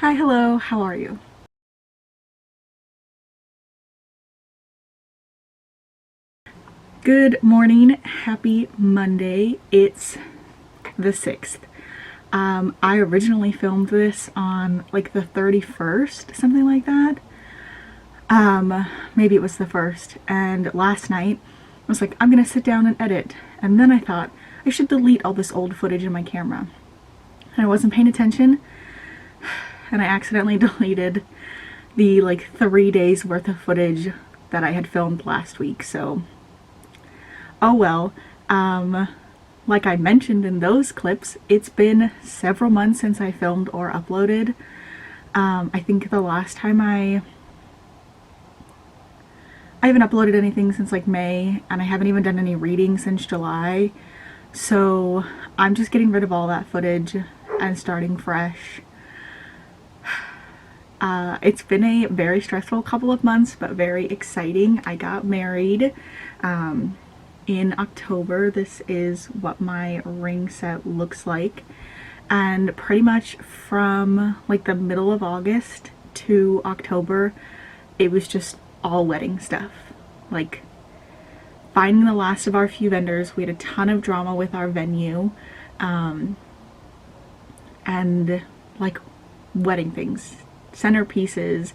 Hi, hello, how are you? Good morning, happy Monday. It's the 6th. I originally filmed this on like the 31st, something like that. Maybe it was the 1st. And last night, I was like, I'm gonna sit down and edit. And then I thought, I should delete all this old footage in my camera. And I wasn't paying attention, and I accidentally deleted the like 3 days worth of footage that I had filmed last week, so oh well. Like I mentioned in those clips, it's been several months since I filmed or uploaded. I think the last time I haven't uploaded anything since like May, and I haven't even done any reading since July. So I'm just getting rid of all that footage and starting fresh. It's been a very stressful couple of months, but very exciting. I got married in October. This is what my ring set looks like. And pretty much from like the middle of August to October, it was just all wedding stuff. Like finding the last of our few vendors. We had a ton of drama with our venue. And like wedding things, centerpieces,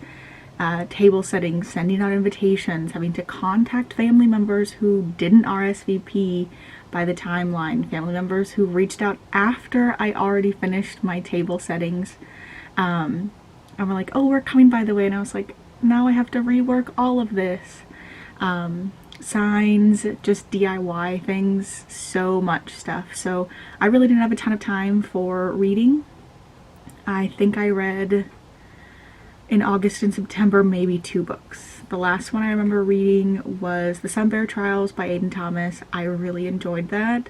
table settings, sending out invitations, having to contact family members who didn't RSVP by the timeline, family members who reached out after I already finished my table settings. And we're like, oh, we're coming by the way. And I was like, now I have to rework all of this. Signs, just DIY things, so much stuff. So I really didn't have a ton of time for reading. I think I read in August and September maybe 2 books. The last one I remember reading was The Sun Bear Trials by Aiden Thomas. I really enjoyed that,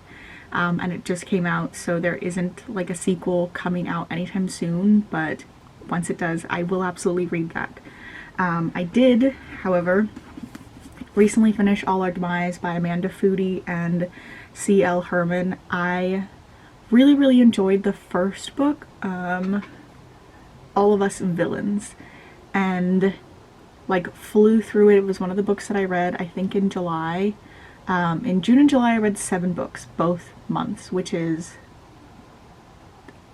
and it just came out, so there isn't like a sequel coming out anytime soon, but once it does, I will absolutely read that. I did, however, recently finish All Our Demise by Amanda Foody and C.L. Herman. I really enjoyed the first book, All of Us Villains, and like flew through it. It was one of the books that I read, I think, in July. In June and July I read 7 books, both months, which is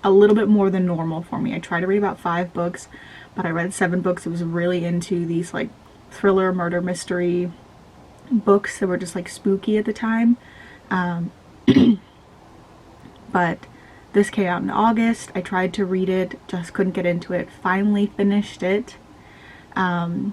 a little bit more than normal for me. I try to read about 5 books, but I read 7 books. It was really into these like thriller, murder, mystery books that were just like spooky at the time. But this came out in August. I tried to read it, just couldn't get into it. Finally finished it on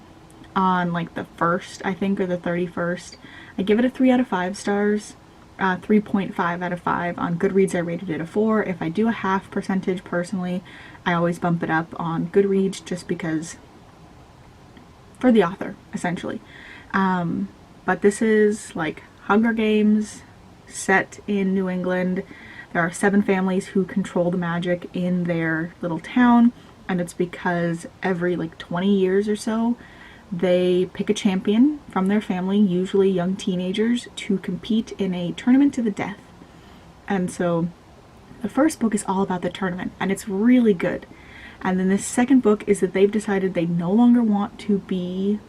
like the 1st, I think, or the 31st. I give it a 3 out of 5 stars, 3.5 out of 5. On Goodreads I rated it a 4. If I do a half percentage personally, I always bump it up on Goodreads just because, for the author, essentially. But this is like Hunger Games set in New England. There are 7 families who control the magic in their little town, and it's because every like 20 years or so they pick a champion from their family, usually young teenagers, to compete in a tournament to the death. And so the first book is all about the tournament, and it's really good. And then the second book is that they've decided they no longer want to be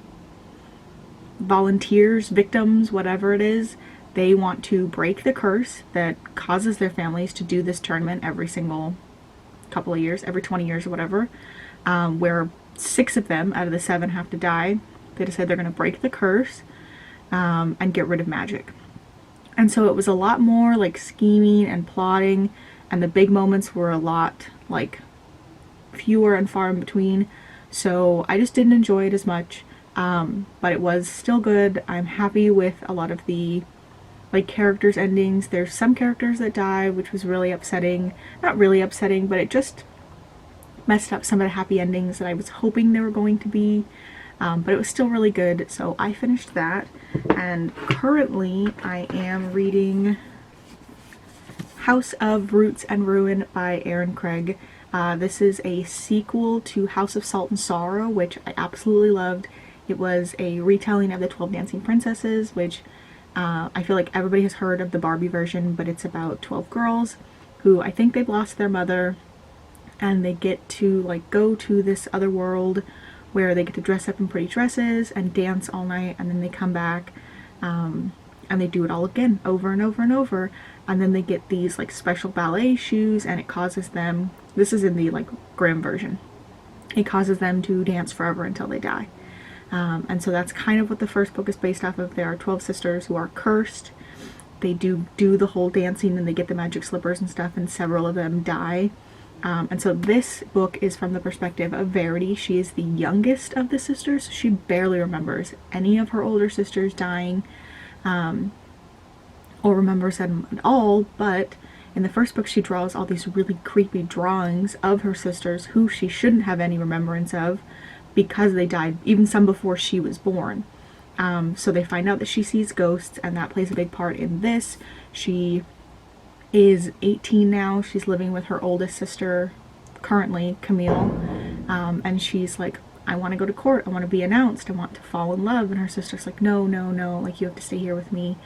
volunteers, victims, whatever it is. They want to break the curse that causes their families to do this tournament every single couple of years, every 20 years or whatever, where 6 of them out of the 7 have to die. They decide they're going to break the curse and get rid of magic. And so it was a lot more like scheming and plotting, and the big moments were a lot like fewer and far in between. So I just didn't enjoy it as much, but it was still good. I'm happy with a lot of the like characters' endings. There's some characters that die, which was really upsetting. Not really upsetting, but it just messed up some of the happy endings that I was hoping there were going to be. But it was still really good, so I finished that. And currently I am reading House of Roots and Ruin by Erin Craig. This is a sequel to House of Salt and Sorrow, which I absolutely loved. It was a retelling of the 12 Dancing Princesses, which I feel like everybody has heard of the Barbie version, but it's about 12 girls who I think they've lost their mother, and they get to like go to this other world where they get to dress up in pretty dresses and dance all night, and then they come back and they do it all again over and over and over, and then they get these like special ballet shoes, and it causes them, this is in the like Grimm version, it causes them to dance forever until they die. And so that's kind of what the first book is based off of. There are 12 sisters who are cursed. They do the whole dancing and they get the magic slippers and stuff, and several of them die. And so this book is from the perspective of Verity. She is the youngest of the sisters. She barely remembers any of her older sisters dying, or remembers them at all, but in the first book she draws all these really creepy drawings of her sisters who she shouldn't have any remembrance of because they died, even some before she was born. So they find out that she sees ghosts, and that plays a big part in this. She is 18 now. She's living with her oldest sister currently, Camille, and she's like, I want to go to court, I want to be announced, I want to fall in love. And her sister's like, no, no, no, like you have to stay here with me.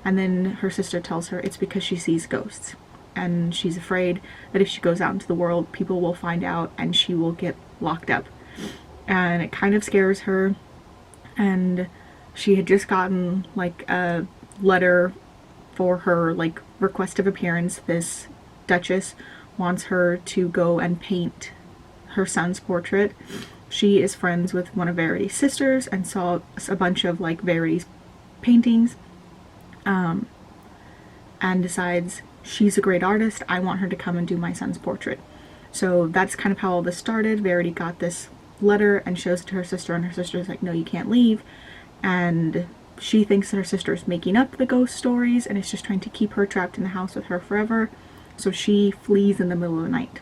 And then her sister tells her it's because she sees ghosts, and she's afraid that if she goes out into the world, people will find out and she will get locked up. And it kind of scares her. And she had just gotten like a letter for her like request of appearance. This duchess wants her to go and paint her son's portrait. She is friends with one of Verity's sisters and saw a bunch of like Verity's paintings, and decides she's a great artist, I want her to come and do my son's portrait. So that's kind of how all this started. Verity got this letter and shows it to her sister, and her sister's like, no, you can't leave. And she thinks that her sister is making up the ghost stories and is just trying to keep her trapped in the house with her forever. So she flees in the middle of the night.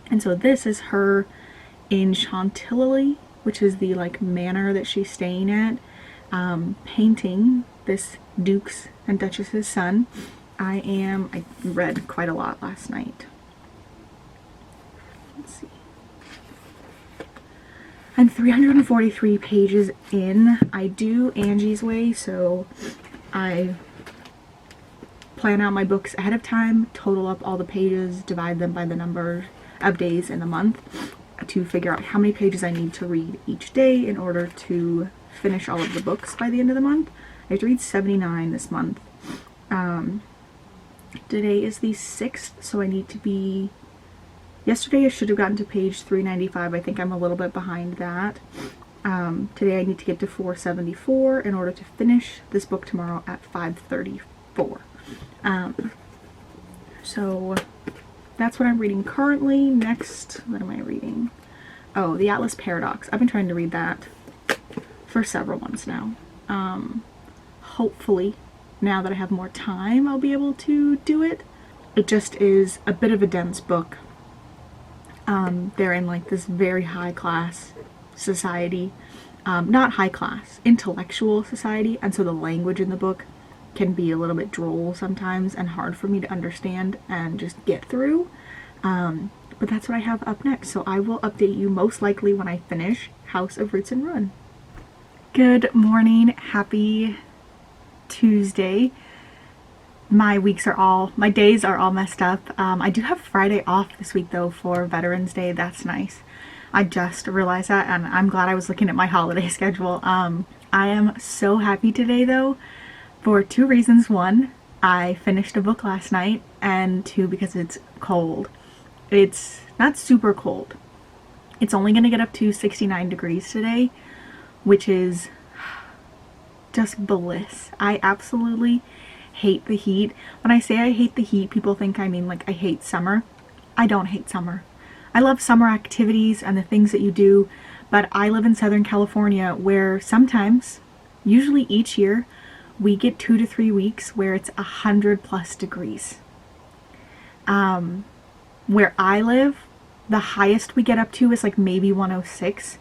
And so this is her in Chantilly, which is the like manor that she's staying at, painting this duke's and duchess's son. I read quite a lot last night. Let's see. I'm 343 pages in. I do Angie's way, so I plan out my books ahead of time, total up all the pages, divide them by the number of days in the month to figure out how many pages I need to read each day in order to finish all of the books by the end of the month. I have to read 79 this month. Today is the 6th, so I need to be... Yesterday I should have gotten to page 395. I think I'm a little bit behind that. Today I need to get to 474 in order to finish this book tomorrow at 534. So that's what I'm reading currently. Next, what am I reading? Oh, The Atlas Paradox. I've been trying to read that for several months now. Hopefully, now that I have more time, I'll be able to do it. It just is a bit of a dense book. They're in like this very high class society, not high class, intellectual society, and so the language in the book can be a little bit droll sometimes and hard for me to understand and just get through. But that's what I have up next, so I will update you most likely when I finish House of Roots and Ruin. Good morning, happy Tuesday. My days are all messed up. I do have Friday off this week though for Veterans Day. That's nice. I just realized that, and I'm glad I was looking at my holiday schedule. I am so happy today though for two reasons. One, I finished a book last night, and two, because it's cold. It's not super cold. It's only gonna get up to 69 degrees today, which is just bliss. I absolutely hate the heat. When I say I hate the heat, people think I mean like I hate summer. I don't hate summer. I love summer activities and the things that you do, but I live in Southern California where sometimes, usually each year, we get 2 to 3 weeks where it's 100+ degrees. Where I live, the highest we get up to is like maybe 106.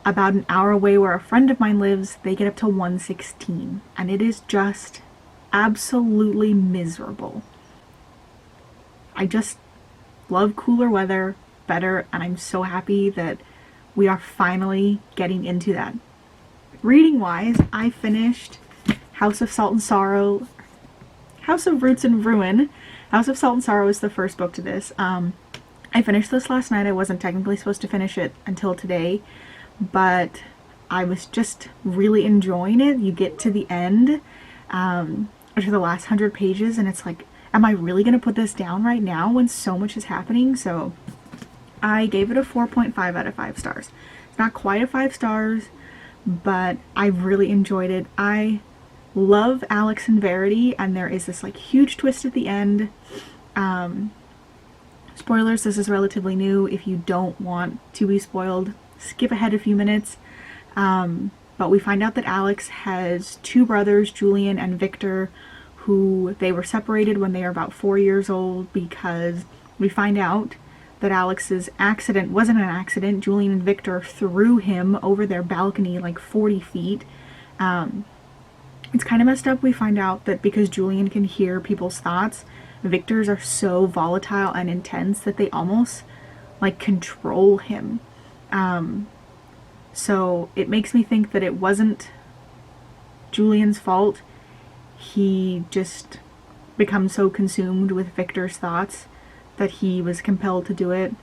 About an hour away where a friend of mine lives, they get up to 116, and it is just absolutely miserable. I just love cooler weather better, and I'm so happy that we are finally getting into that. Reading wise, I finished House of Salt and Sorrow, House of Roots and Ruin. House of Salt and Sorrow is the first book to this. I I finished this last night. I wasn't technically supposed to finish it until today, but I was just really enjoying it. You get to the end, to the last 100 pages, and it's like, am I really going to put this down right now when so much is happening? So I gave it a 4.5 out of 5 stars. It's not quite a 5 stars, but I really enjoyed it. I love Alex and Verity, and there is this like huge twist at the end. Spoilers, this is relatively new. If you don't want to be spoiled, skip ahead a few minutes. But we find out that Alex has 2 brothers, Julian and Victor, who they were separated when they were about 4 years old, because we find out that Alex's accident wasn't an accident. Julian and Victor threw him over their balcony like 40 feet. It's kind of messed up. We find out that because Julian can hear people's thoughts, Victor's are so volatile and intense that they almost like control him. So it makes me think that it wasn't Julian's fault. He just becomes so consumed with Victor's thoughts that he was compelled to do it.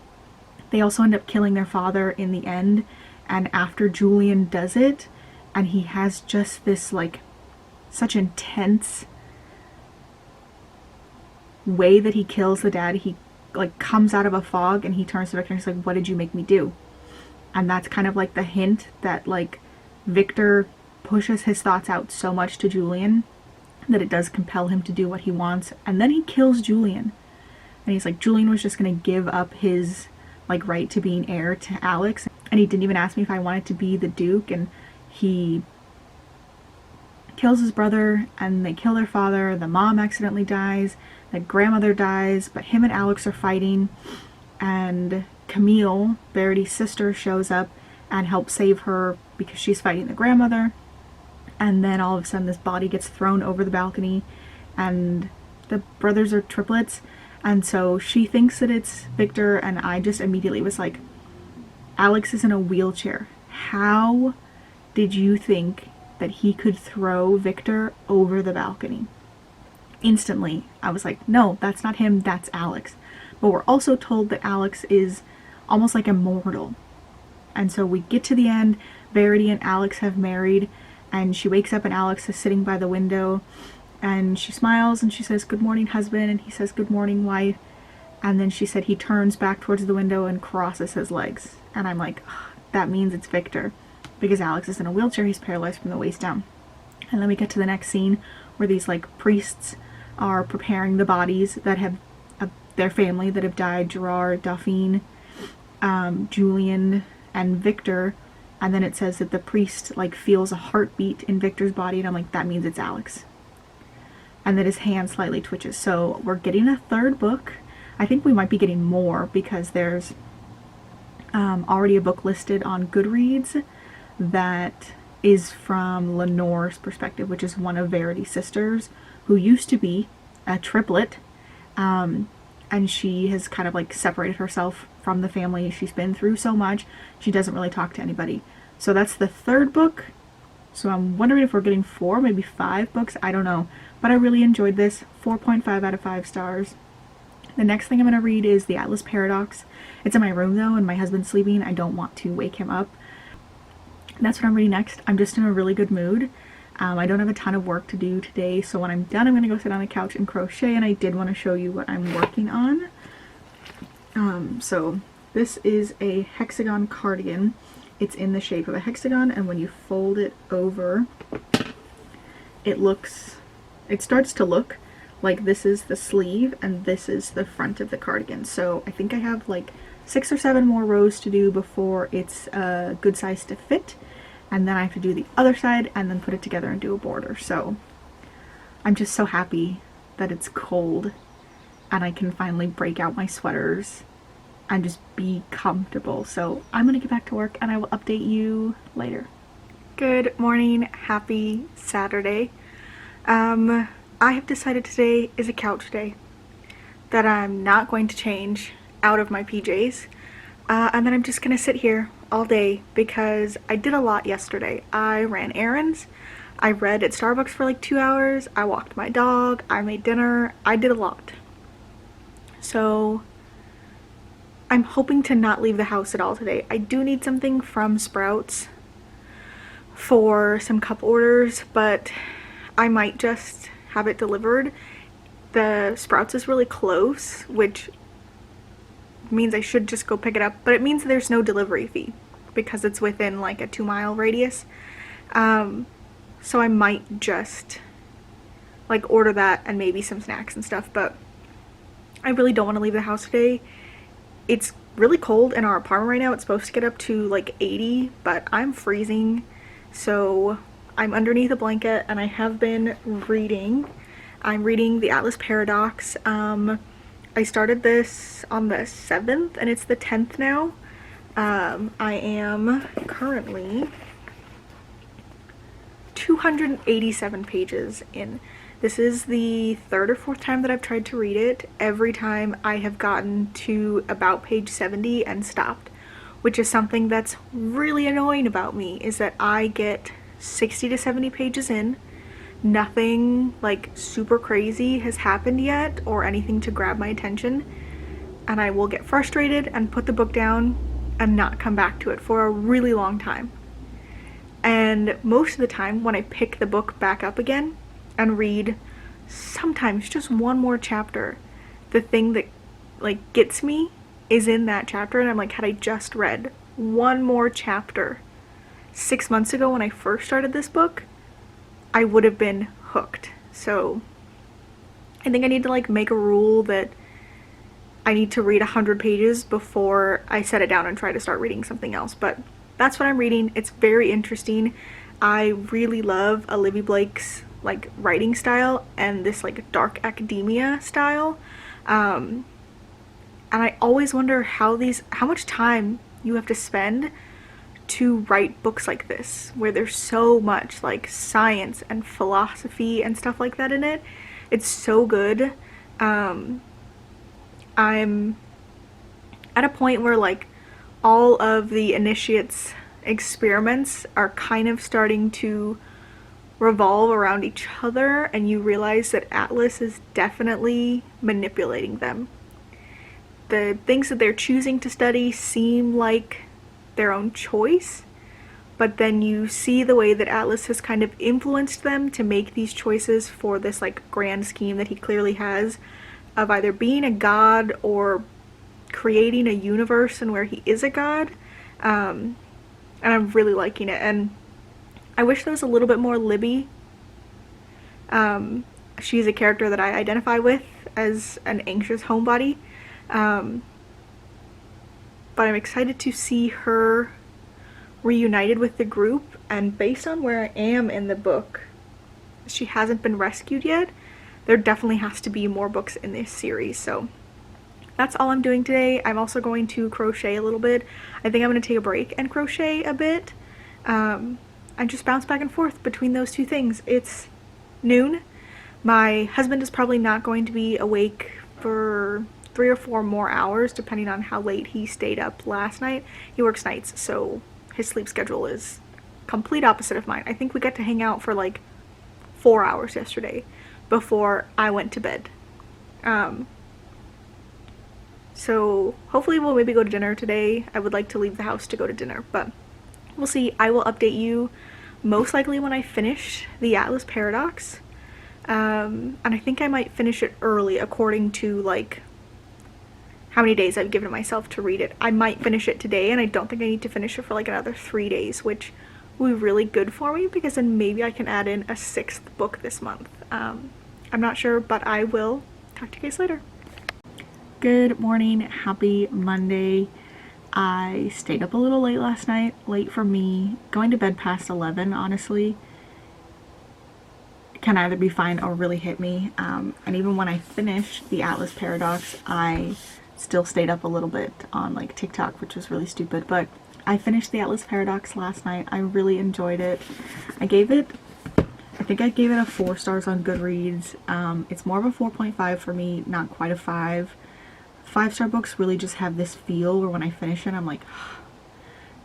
They also end up killing their father in the end, and after Julian does it, and he has just this like such intense way that he kills the dad, he like comes out of a fog and he turns to Victor and he's like, what did you make me do? And that's kind of like the hint that like Victor pushes his thoughts out so much to Julian that it does compel him to do what he wants. And then he kills Julian. And he's like, Julian was just going to give up his like right to being heir to Alex. And he didn't even ask me if I wanted to be the Duke. And he kills his brother and they kill their father. The mom accidentally dies. The grandmother dies. But him and Alex are fighting. And Camille, Verity's sister, shows up and helps save her because she's fighting the grandmother. And then all of a sudden this body gets thrown over the balcony, and the brothers are triplets, and so she thinks that it's Victor, and I just immediately was like, Alex is in a wheelchair. How did you think that he could throw Victor over the balcony? Instantly, I was like, no, that's not him, that's Alex. But we're also told that Alex is almost like immortal. And so we get to the end, Verity and Alex have married, and she wakes up and Alex is sitting by the window, and she smiles and she says, good morning, husband, and he says, good morning, wife. And then she said he turns back towards the window and crosses his legs. And I'm like, oh, that means it's Victor, because Alex is in a wheelchair, he's paralyzed from the waist down. And then we get to the next scene where these like priests are preparing the bodies that have their family that have died, Gerard, Dauphine, Julian, and Victor. And then it says that the priest like feels a heartbeat in Victor's body, and I'm like, that means it's Alex. And that his hand slightly twitches. So we're getting a 3rd book. I think we might be getting more because there's already a book listed on Goodreads that is from Lenore's perspective, which is one of Verity's sisters, who used to be a triplet. And she has kind of like separated herself from the family. She's been through so much, she doesn't really talk to anybody. So that's the 3rd book. So I'm wondering if we're getting 4, maybe 5 books, I don't know. But I really enjoyed this, 4.5 out of 5 stars. The next thing I'm going to read is The Atlas Paradox. It's in my room though, and my husband's sleeping. I don't want to wake him up. That's what I'm reading next. I'm just in a really good mood. I don't have a ton of work to do today, so when I'm done I'm going to go sit on the couch and crochet, and I did want to show you what I'm working on. So this is a hexagon cardigan. It's in the shape of a hexagon, and when you fold it over, it starts to look like this is the sleeve and this is the front of the cardigan. So I think I have like 6 or 7 more rows to do before it's a good size to fit. And then I have to do the other side and then put it together and do a border. So I'm just so happy that it's cold and I can finally break out my sweaters and just be comfortable. So I'm gonna get back to work and I will update you later. Good morning, happy Saturday. I have decided today is a couch day, that I'm not going to change out of my PJs, and then I'm just gonna sit here all day because I did a lot yesterday. I ran errands, I read at Starbucks for like 2 hours, I walked my dog, I made dinner, I did a lot. So I'm hoping to not leave the house at all today. I do need something from Sprouts for some cup orders, but I might just have it delivered. The Sprouts is really close, which means I should just go pick it up, but it means there's no delivery fee because it's within like a 2-mile radius. So I might just like order that and maybe some snacks and stuff, but I really don't want to leave the house today. It's really cold in our apartment right now. It's supposed to get up to like 80, but I'm freezing. So I'm underneath a blanket and I have been reading. I'm reading The Atlas Paradox. I started this on the 7th and it's the 10th now. I am currently 287 pages in. This is the 3rd or 4th time that I've tried to read it. Every time I have gotten to about page 70 and stopped, which is something that's really annoying about me, is that I get 60 to 70 pages in. Nothing like super crazy has happened yet or anything to grab my attention, and I will get frustrated and put the book down and not come back to it for a really long time. And most of the time when I pick the book back up again and read sometimes just one more chapter, the thing that like gets me is in that chapter, and I'm like, had I just read one more chapter 6 months ago when I first started this book, I would have been hooked. So I think I need to like make a rule that I need to read 100 pages before I set it down and try to start reading something else. But that's what I'm reading. It's very interesting. I really love Olivia Blake's like writing style and this like dark academia style. And I always wonder how much time you have to spend to write books like this, where there's so much like science and philosophy and stuff like that in it. It's so good. I'm at a point where like all of the initiates experiments are kind of starting to revolve around each other, and you realize that Atlas is definitely manipulating them. The things that they're choosing to study seem like their own choice, but then you see the way that Atlas has kind of influenced them to make these choices for this like grand scheme that he clearly has of either being a god or creating a universe and where he is a god. And I'm really liking it, and I wish there was a little bit more Libby. She's a character that I identify with as an anxious homebody. But I'm excited to see her reunited with the group, and based on where I am in the book, she hasn't been rescued yet. There definitely has to be more books in this series, so that's all I'm doing today. I'm also going to crochet a little bit. I think I'm going to take a break and crochet a bit. I just bounce back and forth between those two things. It's noon. My husband is probably not going to be awake for 3 or 4 more hours, depending on how late he stayed up last night. He works nights, so his sleep schedule is complete opposite of mine. I think we got to hang out for like 4 hours yesterday before I went to bed. So hopefully we'll maybe go to dinner today. I would like to leave the house to go to dinner, but we'll see. I will update you most likely when I finish The Atlas Paradox. And I think I might finish it early according to like how many days I've given myself to read it. I might finish it today, and I don't think I need to finish it for like another 3 days, which will be really good for me because then maybe I can add in a 6th book this month. I'm not sure, but I will talk to you guys later. Good morning, happy Monday. I stayed up a little late last night, late for me. Going to bed past 11, honestly, can either be fine or really hit me. And even when I finished The Atlas Paradox, I still stayed up a little bit on like TikTok, which was really stupid, but I finished The Atlas Paradox last night. I really enjoyed it. I think I gave it a 4 stars on Goodreads. It's more of a 4.5 for me, not quite a 5. 5-star books really just have this feel where when I finish it, I'm like,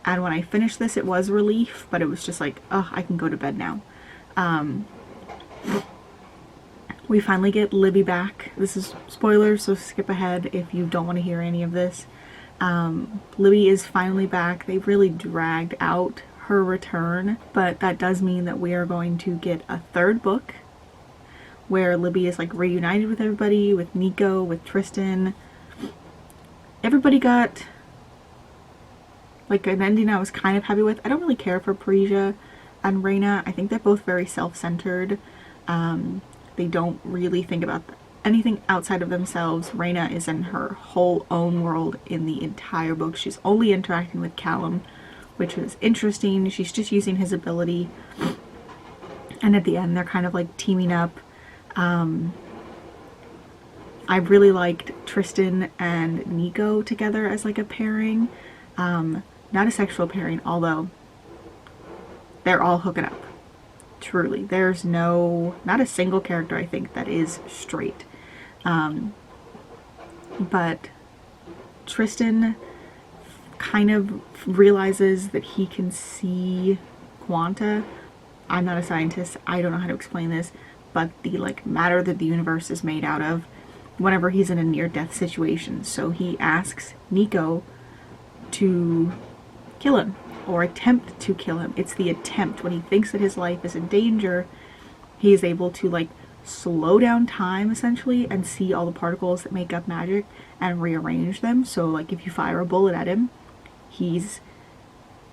and when I finished this, it was relief, but it was just like, oh, I can go to bed now. We finally get Libby back. This is spoilers, so skip ahead if you don't want to hear any of this. Libby is finally back. They really dragged out her return, but that does mean that we are going to get a third book where Libby is like reunited with everybody, with Nico, with Tristan. Everybody got like an ending I was kind of happy with. I don't really care for Parisia and Reyna. I think they're both very self-centered. They don't really think about anything outside of themselves. Reyna is in her whole own world in the entire book. She's only interacting with Callum, which was interesting. She's just using his ability. And at the end, they're kind of like teaming up. I really liked Tristan and Nico together as like a pairing. Not a sexual pairing, although they're all hooking up. Truly. There's not a single character I think that is straight. But Tristan kind of realizes that he can see Quanta. I'm not a scientist. I don't know how to explain this, but the like matter that the universe is made out of whenever he's in a near-death situation. So he asks Nico to kill him or attempt to kill him. It's the attempt. When he thinks that his life is in danger, he is able to like slow down time essentially and see all the particles that make up magic and rearrange them. So like if you fire a bullet at him, he's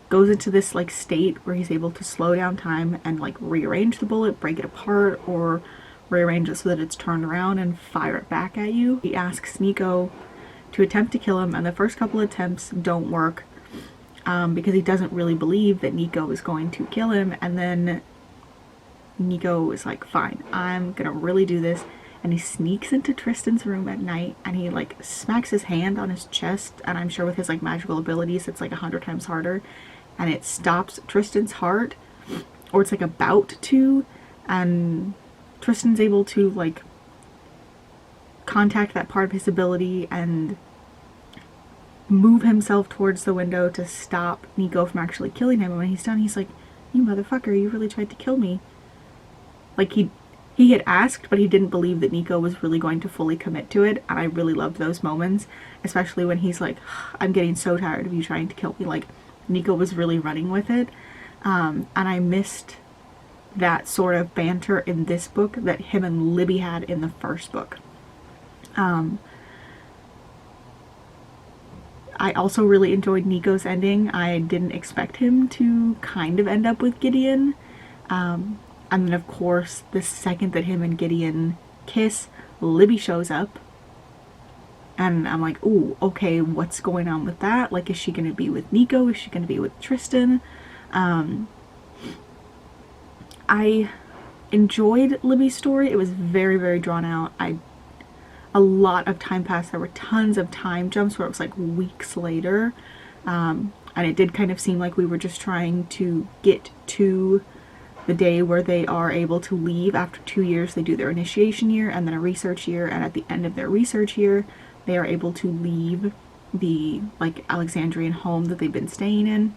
goes into this like state where he's able to slow down time and like rearrange the bullet, break it apart, or rearrange it so that it's turned around and fire it back at you. He asks Nico to attempt to kill him, and the first couple attempts don't work because he doesn't really believe that Nico is going to kill him. And then Nico is like, fine, I'm gonna really do this. And he sneaks into Tristan's room at night and he like smacks his hand on his chest, and I'm sure with his like magical abilities it's like 100 times harder, and it stops Tristan's heart, or it's like about to, and Tristan's able to like contact that part of his ability and move himself towards the window to stop Nico from actually killing him. And when he's done, he's like, you motherfucker, you really tried to kill me. Like he had asked, but he didn't believe that Nico was really going to fully commit to it. And I really loved those moments, especially when he's like, I'm getting so tired of you trying to kill me. Like Nico was really running with it. And I missed that sort of banter in this book that him and Libby had in the first book. I also really enjoyed Nico's ending. I didn't expect him to kind of end up with Gideon. And then of course, the second that him and Gideon kiss, Libby shows up. And I'm like, ooh, okay, what's going on with that? Like, is she going to be with Nico? Is she going to be with Tristan? I enjoyed Libby's story. It was very, very drawn out. A lot of time passed. There were tons of time jumps where it was like weeks later. And it did kind of seem like we were just trying to get to the day where they are able to leave. After 2 years, they do their initiation year and then a research year. And at the end of their research year, they are able to leave the like Alexandrian home that they've been staying in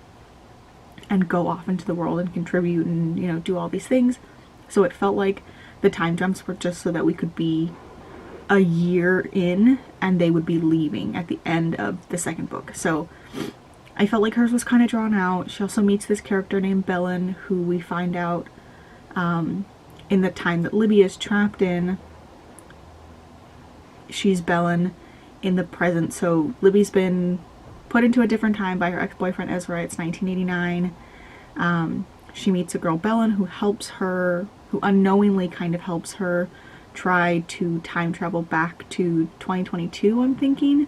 and go off into the world and contribute and, you know, do all these things. So it felt like the time jumps were just so that we could be a year in and they would be leaving at the end of the second book. So I felt like hers was kind of drawn out. She also meets this character named Belen, who we find out in the time that Libby is trapped in. She's Belen in the present. So Libby's been put into a different time by her ex-boyfriend Ezra. It's 1989. She meets a girl, Belen, who helps her, who unknowingly kind of helps her try to time travel back to 2022, I'm thinking.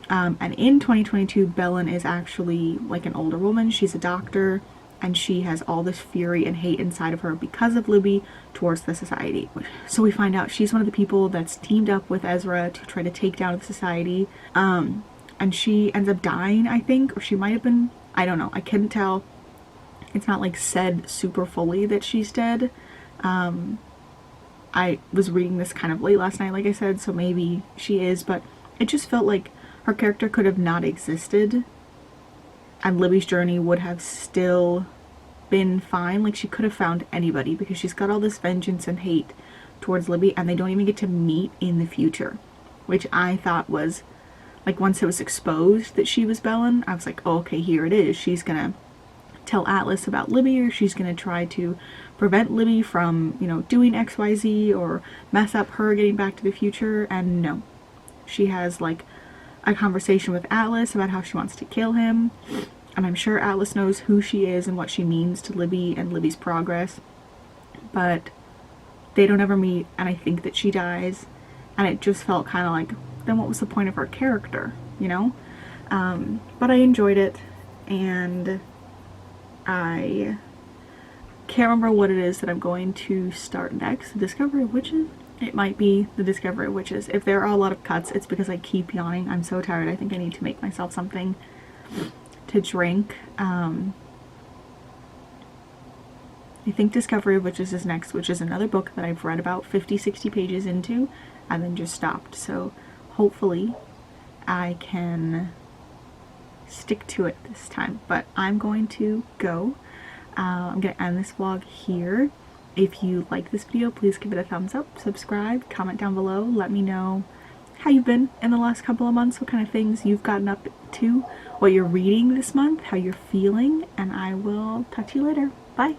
And in 2022, Belen is actually like an older woman. She's a doctor, and she has all this fury and hate inside of her because of Libby towards the society. So we find out she's one of the people that's teamed up with Ezra to try to take down the society. And she ends up dying, I think, or she might have been, I don't know, I couldn't tell. It's not like said super fully that she's dead. I was reading this kind of late last night, like I said, so maybe she is, but it just felt like her character could have not existed and Libby's journey would have still been fine. Like, she could have found anybody because she's got all this vengeance and hate towards Libby, and they don't even get to meet in the future, which I thought was like once it was exposed that she was Bellen, I was like, oh, okay, here it is. She's gonna tell Atlas about Libby, or she's gonna try to prevent Libby from, you know, doing XYZ or mess up her getting back to the future. And no, she has like a conversation with Atlas about how she wants to kill him. And I'm sure Atlas knows who she is and what she means to Libby and Libby's progress. But they don't ever meet, and I think that she dies. And it just felt kind of like, then what was the point of her character, you know? But I enjoyed it, and I can't remember what it is that I'm going to start next. The Discovery of Witches? It might be The Discovery of Witches. If there are a lot of cuts, it's because I keep yawning. I'm so tired. I think I need to make myself something to drink. I think Discovery of Witches is next, which is another book that I've read about 50-60 pages into and then just stopped. So hopefully I can stick to it this time. But I'm going to go. I'm going to end this vlog here. If you like this video, please give it a thumbs up, subscribe, comment down below, let me know how you've been in the last couple of months, what kind of things you've gotten up to, what you're reading this month, how you're feeling, and I will talk to you later. Bye!